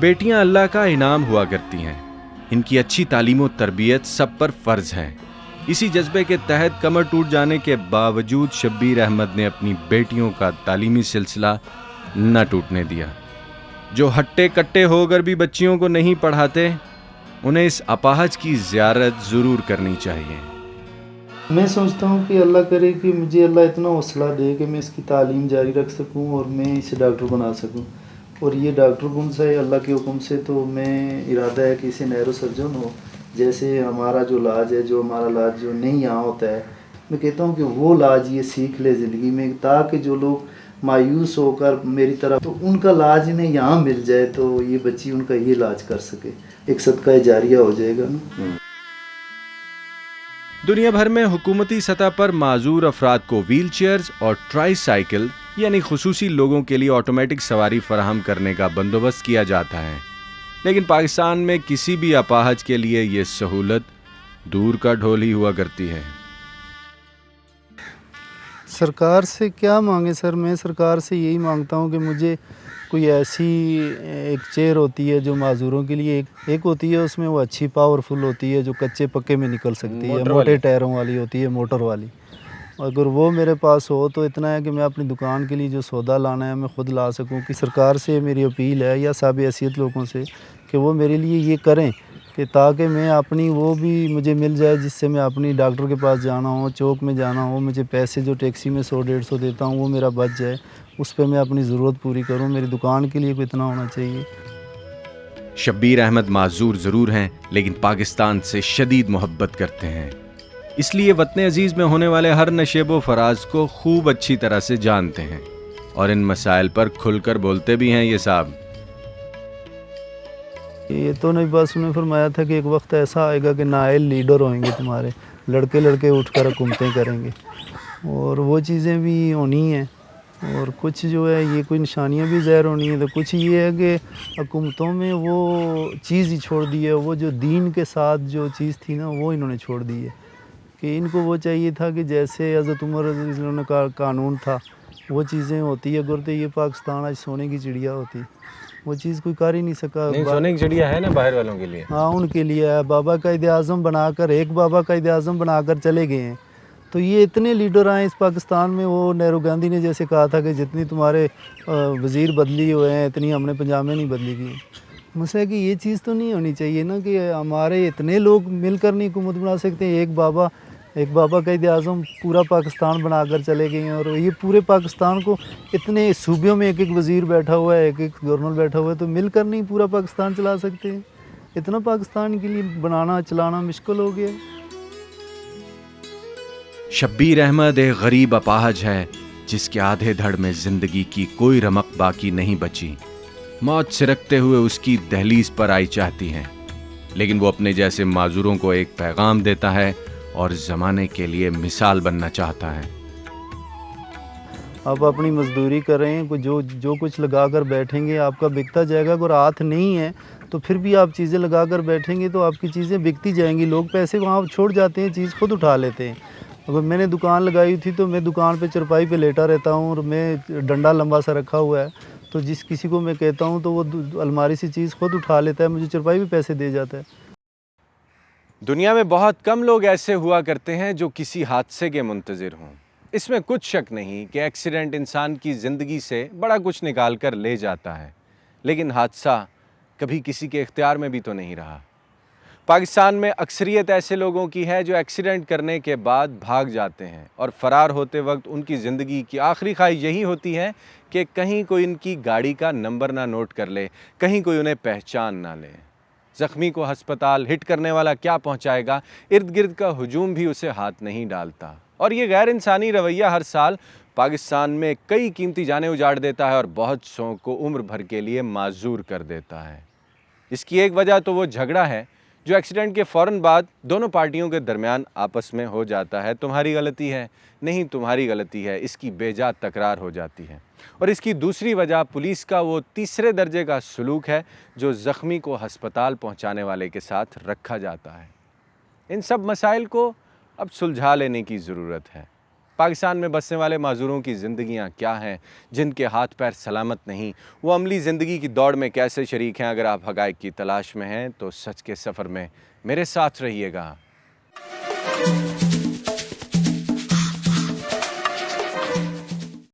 बेटियां अल्लाह का इनाम हुआ करती हैं। इनकी अच्छी तालीम और तरबियत सब पर फर्ज है। इसी जज्बे के तहत कमर टूट जाने के बावजूद शब्बीर अहमद ने अपनी बेटियों का तालीमी सिलसिला न टूटने दिया। जो हट्टे कट्टे होकर भी बच्चियों को नहीं पढ़ाते, उन्हें इस अपाहज की ज़ियारत ज़रूर करनी चाहिए। मैं सोचता हूँ कि अल्लाह करे कि मुझे अल्लाह इतना हौसला दे कि मैं इसकी तालीम जारी रख सकूँ और मैं इसे डॉक्टर बना सकूँ। और ये डॉक्टर कौन सा है, अल्लाह के हुक्म से तो मैं इरादा है कि इसे नैरो सर्जन हो। जैसे हमारा जो इलाज है, जो हमारा इलाज जो नहीं यहाँ होता है, मैं कहता हूँ कि वो इलाज ये सीख ले ज़िंदगी में, ताकि जो लोग मायूस होकर मेरी तरफ, तो उनका इलाज इन्हें यहाँ मिल जाए तो ये बच्ची उनका ये इलाज कर सके। एक सदका जारिया हो जाएगा ना। दुनिया भर में हुकूमती सतह पर माजूर अफराद को व्हील चेयर्स और ट्राई साइकिल यानी खुसूसी लोगों के लिए ऑटोमेटिक सवारी फराहम करने का बंदोबस्त किया जाता है, लेकिन पाकिस्तान में किसी भी अपाहज के लिए ये सहूलत दूर का ढोल ही हुआ करती है। सरकार से क्या मांगे सर, मैं सरकार से यही मांगता हूँ कि मुझे कोई ऐसी एक चेयर होती है जो माजूरों के लिए, एक होती है उसमें वो अच्छी पावरफुल होती है जो कच्चे पक्के में निकल सकती है, मोटे टायरों वाली होती है, मोटर वाली। अगर वो मेरे पास हो तो इतना है कि मैं अपनी दुकान के लिए जो सौदा लाना है मैं ख़ुद ला सकूं। कि सरकार से मेरी अपील है या साहब हैसियत लोगों से कि वो मेरे लिए ये करें कि ताकि मैं अपनी वो भी मुझे मिल जाए, जिससे मैं अपनी डॉक्टर के पास जाना हो, चौक में जाना हो, मुझे पैसे जो टैक्सी में 100-150 देता हूँ वो मेरा बच जाए, उस पर मैं अपनी ज़रूरत पूरी करूँ। मेरी दुकान के लिए कोई इतना होना चाहिए। शब्बीर अहमद माजूर ज़रूर हैं, लेकिन पाकिस्तान से शदीद मोहब्बत करते हैं, इसलिए वतन अजीज़ में होने वाले हर नशेब व फराज को खूब अच्छी तरह से जानते हैं और इन मसाइल पर खुलकर बोलते भी हैं। ये साहब ये तो नहीं, बस उन्हें फरमाया था कि एक वक्त ऐसा आएगा कि नाइल लीडर होंगे तुम्हारे, लड़के लड़के उठकर हुकूमतें करेंगे, और वो चीज़ें भी होनी हैं। और कुछ जो है ये कोई निशानियां भी ज़ाहिर होनी है, तो कुछ ये है कि हुकूमतों में वो चीज़ ही छोड़ दी है, वो जो दीन के साथ जो चीज़ थी ना वो इन्होंने छोड़ दी है। कि इनको वो चाहिए था कि जैसे हज़रत उमर रज़ियल्लाहु का कानून था वो चीज़ें होती है, अगर तो ये पाकिस्तान आज सोने की चिड़िया होती, वो चीज़ कोई कर ही नहीं सका। नहीं, सोने की चिड़िया है ना बाहर वालों के लिए। हाँ, उनके लिए है। बाबा कायदे आज़म बनाकर, एक बाबा कायदे आज़म बनाकर चले गए हैं। तो ये इतने लीडर आए इस पाकिस्तान में, वो नेहरू गांधी ने जैसे कहा था कि जितनी तुम्हारे वज़ीर बदली हुए हैं इतनी हमने पंजाब में नहीं बदली की। मसला है कि ये चीज़ तो नहीं होनी चाहिए ना कि हमारे इतने लोग मिलकर नहीं हुकूमत बना सकते। एक बाबा कायदे आज़म पूरा पाकिस्तान बनाकर चले गए हैं, और ये पूरे पाकिस्तान को इतने सूबों में एक एक वज़ीर बैठा हुआ है, एक एक गवर्नर बैठा हुआ है, तो मिलकर नहीं पूरा पाकिस्तान चला सकते हैं। इतना पाकिस्तान के लिए बनाना चलाना मुश्किल हो गया। शब्बीर अहमद एक गरीब अपाहज है जिसके आधे धड़ में जिंदगी की कोई रमक बाकी नहीं बची। मौत सिरकते हुए उसकी दहलीज पर आई चाहती है, लेकिन वो अपने जैसे माजूरों को एक पैगाम देता है और ज़माने के लिए मिसाल बनना चाहता है। आप अपनी मजदूरी करें, जो कुछ लगा कर बैठेंगे आपका बिकता जाएगा। अगर हाथ नहीं है तो फिर भी आप चीज़ें लगा कर बैठेंगे तो आपकी चीज़ें बिकती जाएंगी। लोग पैसे वहाँ छोड़ जाते हैं, चीज़ खुद उठा लेते हैं। अगर मैंने दुकान लगाई थी तो मैं दुकान पे चरपाई पे लेटा रहता हूँ, और मैं डंडा लंबा सा रखा हुआ है, तो जिस किसी को मैं कहता हूँ तो वो अलमारी से चीज़ खुद उठा लेता है, मुझे चरपाई भी पैसे दे जाता है। दुनिया में बहुत कम लोग ऐसे हुआ करते हैं जो किसी हादसे के मुंतज़िर हों। इसमें कुछ शक नहीं कि एक्सीडेंट इंसान की ज़िंदगी से बड़ा कुछ निकाल कर ले जाता है, लेकिन हादसा कभी किसी के इख्तियार में भी तो नहीं रहा। पाकिस्तान में अक्सरियत ऐसे लोगों की है जो एक्सीडेंट करने के बाद भाग जाते हैं और फ़रार होते वक्त उनकी ज़िंदगी की आखिरी ख्वाहिश यही होती है कि कहीं कोई इनकी गाड़ी का नंबर ना नोट कर ले, कहीं कोई उन्हें पहचान ना ले। ज़ख्मी को हस्पताल हिट करने वाला क्या पहुंचाएगा, इर्द गिर्द का हुजूम भी उसे हाथ नहीं डालता। और ये गैर इंसानी रवैया हर साल पाकिस्तान में कई कीमती जानें उजाड़ देता है और बहुत सौ को उम्र भर के लिए माजूर कर देता है। इसकी एक वजह तो वो झगड़ा है जो एक्सीडेंट के फ़ौरन बाद दोनों पार्टियों के दरमियान आपस में हो जाता है। तुम्हारी गलती है, नहीं तुम्हारी गलती है, इसकी बेजा तकरार हो जाती है। और इसकी दूसरी वजह पुलिस का वो तीसरे दर्जे का सलूक है जो ज़ख्मी को हस्पताल पहुंचाने वाले के साथ रखा जाता है। इन सब मसाइल को अब सुलझा लेने की ज़रूरत है। پاکستان میں بسنے والے معذوروں کی زندگیاں کیا ہیں، جن کے ہاتھ پیر سلامت نہیں، وہ عملی زندگی کی دوڑ میں کیسے شریک ہیں؟ اگر آپ حقائق کی تلاش میں ہیں تو سچ کے سفر میں میرے ساتھ رہیے گا۔